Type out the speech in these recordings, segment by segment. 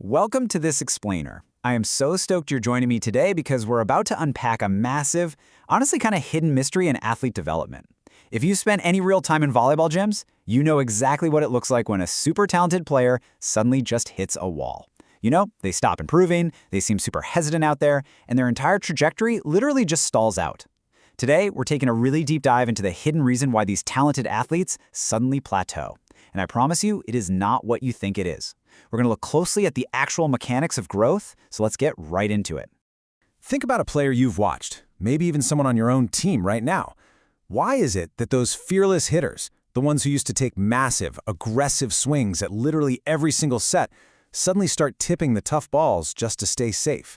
Welcome to This Explainer. I am so stoked you're joining me today because we're about to unpack a massive, honestly kind of hidden mystery in athlete development. If you spent any real time in volleyball gyms, you know exactly what it looks like when a super talented player suddenly just hits a wall. You know, they stop improving, they seem super hesitant out there, and their entire trajectory literally just stalls out. Today, we're taking a really deep dive into the hidden reason why these talented athletes suddenly plateau. And I promise you, it is not what you think it is. We're going to look closely at the actual mechanics of growth, so let's get right into it. Think about a player you've watched, maybe even someone on your own team right now. Why is it that those fearless hitters, the ones who used to take massive, aggressive swings at literally every single set, suddenly start tipping the tough balls just to stay safe?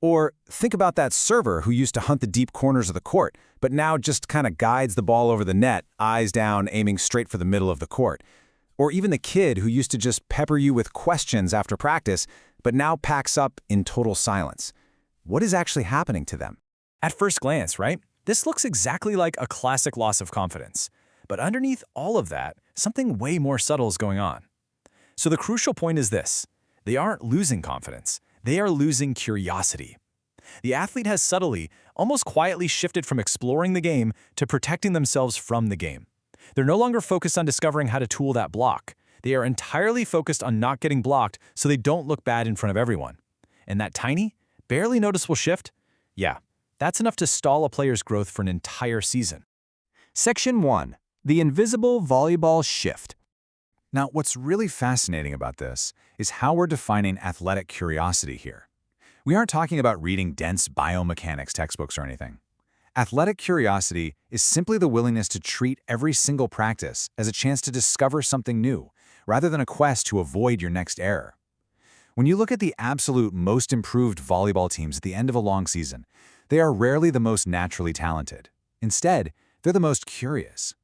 Or think about that server who used to hunt the deep corners of the court, but now just kind of guides the ball over the net, eyes down, aiming straight for the middle of the court. Or even the kid who used to just pepper you with questions after practice, but now packs up in total silence. What is actually happening to them? At first glance, right? This looks exactly like a classic loss of confidence. But underneath all of that, something way more subtle is going on. So the crucial point is this: they aren't losing confidence, they are losing curiosity. The athlete has subtly, almost quietly shifted from exploring the game to protecting themselves from the game. They're no longer focused on discovering how to tool that block. They are entirely focused on not getting blocked so they don't look bad in front of everyone. And that tiny, barely noticeable shift, yeah, that's enough to stall a player's growth for an entire season. Section 1. The invisible volleyball shift. Now, what's really fascinating about this is how we're defining athletic curiosity here. We aren't talking about reading dense biomechanics textbooks or anything. Athletic curiosity is simply the willingness to treat every single practice as a chance to discover something new, rather than a quest to avoid your next error. When you look at the absolute most improved volleyball teams at the end of a long season, they are rarely the most naturally talented. Instead, they're the most curious.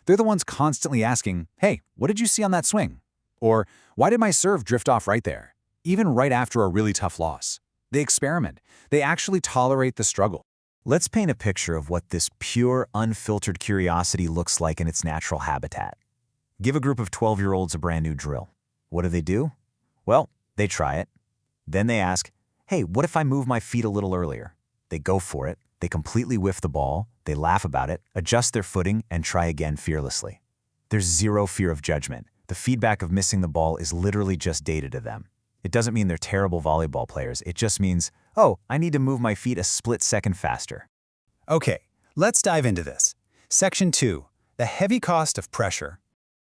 They're the ones constantly asking, "Hey, what did you see on that swing?" Or, "Why did my serve drift off right there?" Even right after a really tough loss. They experiment. They actually tolerate the struggle. Let's paint a picture of what this pure, unfiltered curiosity looks like in its natural habitat. Give a group of 12-year-olds a brand new drill. What do? Well, they try it. Then they ask, "Hey, what if I move my feet a little earlier?" They go for it. They completely whiff the ball. They laugh about it, adjust their footing, and try again fearlessly. There's zero fear of judgment. The feedback of missing the ball is literally just data to them. It doesn't mean they're terrible volleyball players. It just means, oh, I need to move my feet a split second faster. Okay, let's dive into this. Section 2. The heavy cost of pressure.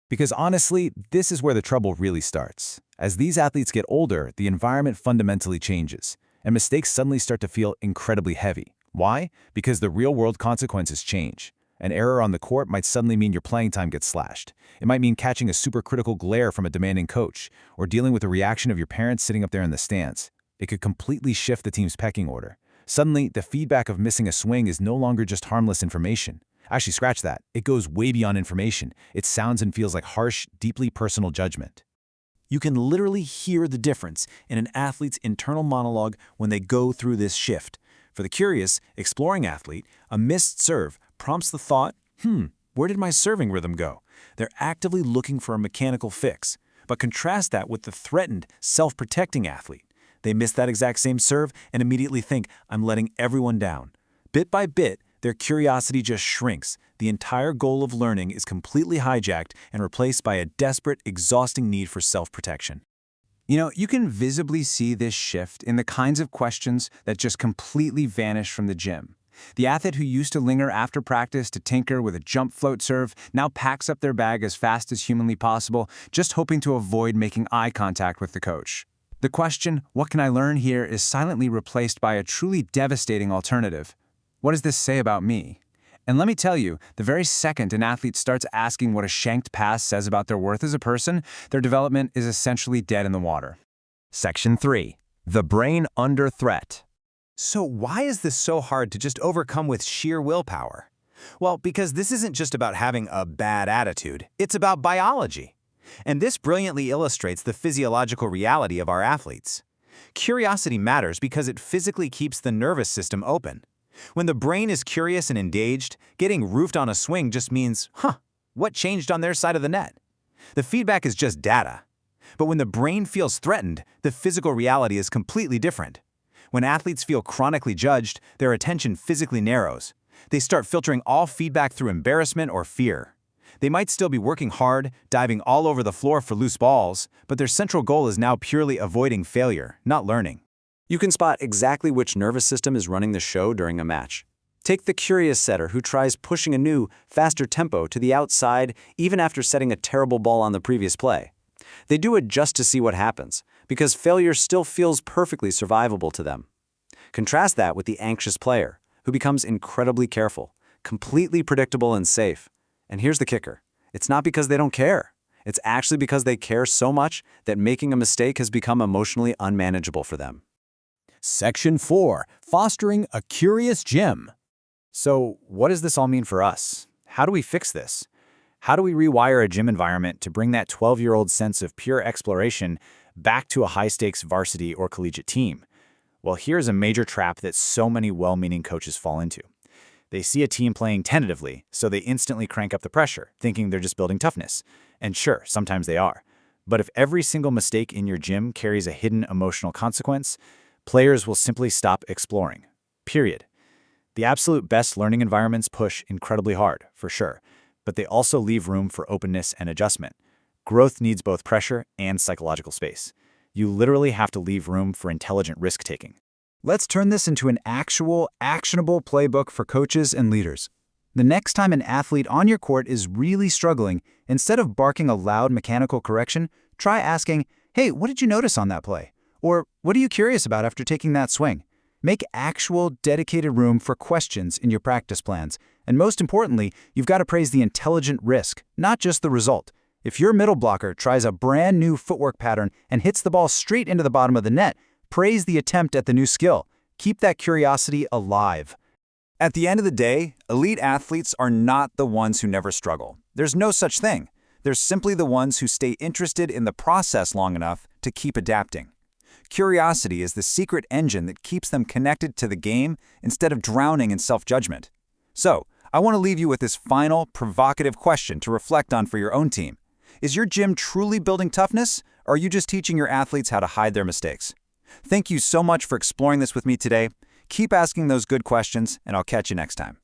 Because honestly, this is where the trouble really starts. As these athletes get older, the environment fundamentally changes, and mistakes suddenly start to feel incredibly heavy. Why? Because the real-world consequences change. An error on the court might suddenly mean your playing time gets slashed. It might mean catching a supercritical glare from a demanding coach, or dealing with the reaction of your parents sitting up there in the stands. It could completely shift the team's pecking order. Suddenly, the feedback of missing a swing is no longer just harmless information. Actually, scratch that. It goes way beyond information. It sounds and feels like harsh, deeply personal judgment. You can literally hear the difference in an athlete's internal monologue when they go through this shift. For the curious, exploring athlete, a missed serve prompts the thought, where did my serving rhythm go? They're actively looking for a mechanical fix. But contrast that with the threatened, self-protecting athlete. They miss that exact same serve and immediately think, I'm letting everyone down. Bit by bit, their curiosity just shrinks. The entire goal of learning is completely hijacked and replaced by a desperate, exhausting need for self-protection. You know, you can visibly see this shift in the kinds of questions that just completely vanish from the gym. The athlete who used to linger after practice to tinker with a jump float serve now packs up their bag as fast as humanly possible, just hoping to avoid making eye contact with the coach. The question, "What can I learn here?" is silently replaced by a truly devastating alternative. What does this say about me? And let me tell you, the very second an athlete starts asking what a shanked pass says about their worth as a person, their development is essentially dead in the water. Section 3. The brain under threat. So why is this so hard to just overcome with sheer willpower? Well, because this isn't just about having a bad attitude, it's about biology. And this brilliantly illustrates the physiological reality of our athletes. Curiosity matters because it physically keeps the nervous system open. When the brain is curious and engaged, getting roofed on a swing just means, what changed on their side of the net? The feedback is just data. But when the brain feels threatened, the physical reality is completely different. When athletes feel chronically judged, their attention physically narrows. They start filtering all feedback through embarrassment or fear. They might still be working hard, diving all over the floor for loose balls, but their central goal is now purely avoiding failure, not learning. You can spot exactly which nervous system is running the show during a match. Take the curious setter who tries pushing a new, faster tempo to the outside even after setting a terrible ball on the previous play. They do it just to see what happens, because failure still feels perfectly survivable to them. Contrast that with the anxious player, who becomes incredibly careful, completely predictable and safe. And here's the kicker. It's not because they don't care. It's actually because they care so much that making a mistake has become emotionally unmanageable for them. Section 4. Fostering a Curious Gym. So, what does this all mean for us? How do we fix this? How do we rewire a gym environment to bring that 12-year-old sense of pure exploration back to a high-stakes varsity or collegiate team? Well, here's a major trap that so many well-meaning coaches fall into. They see a team playing tentatively, so they instantly crank up the pressure, thinking they're just building toughness. And sure, sometimes they are. But if every single mistake in your gym carries a hidden emotional consequence, players will simply stop exploring. Period. The absolute best learning environments push incredibly hard, for sure, but they also leave room for openness and adjustment. Growth needs both pressure and psychological space. You literally have to leave room for intelligent risk-taking. Let's turn this into an actual, actionable playbook for coaches and leaders. The next time an athlete on your court is really struggling, instead of barking a loud mechanical correction, try asking, "Hey, what did you notice on that play?" Or, "What are you curious about after taking that swing?" Make actual, dedicated room for questions in your practice plans. And most importantly, you've got to praise the intelligent risk, not just the result. If your middle blocker tries a brand new footwork pattern and hits the ball straight into the bottom of the net, praise the attempt at the new skill. Keep that curiosity alive. At the end of the day, elite athletes are not the ones who never struggle. There's no such thing. They're simply the ones who stay interested in the process long enough to keep adapting. Curiosity is the secret engine that keeps them connected to the game instead of drowning in self-judgment. So, I want to leave you with this final, provocative question to reflect on for your own team. Is your gym truly building toughness, or are you just teaching your athletes how to hide their mistakes? Thank you so much for exploring this with me today. Keep asking those good questions, and I'll catch you next time.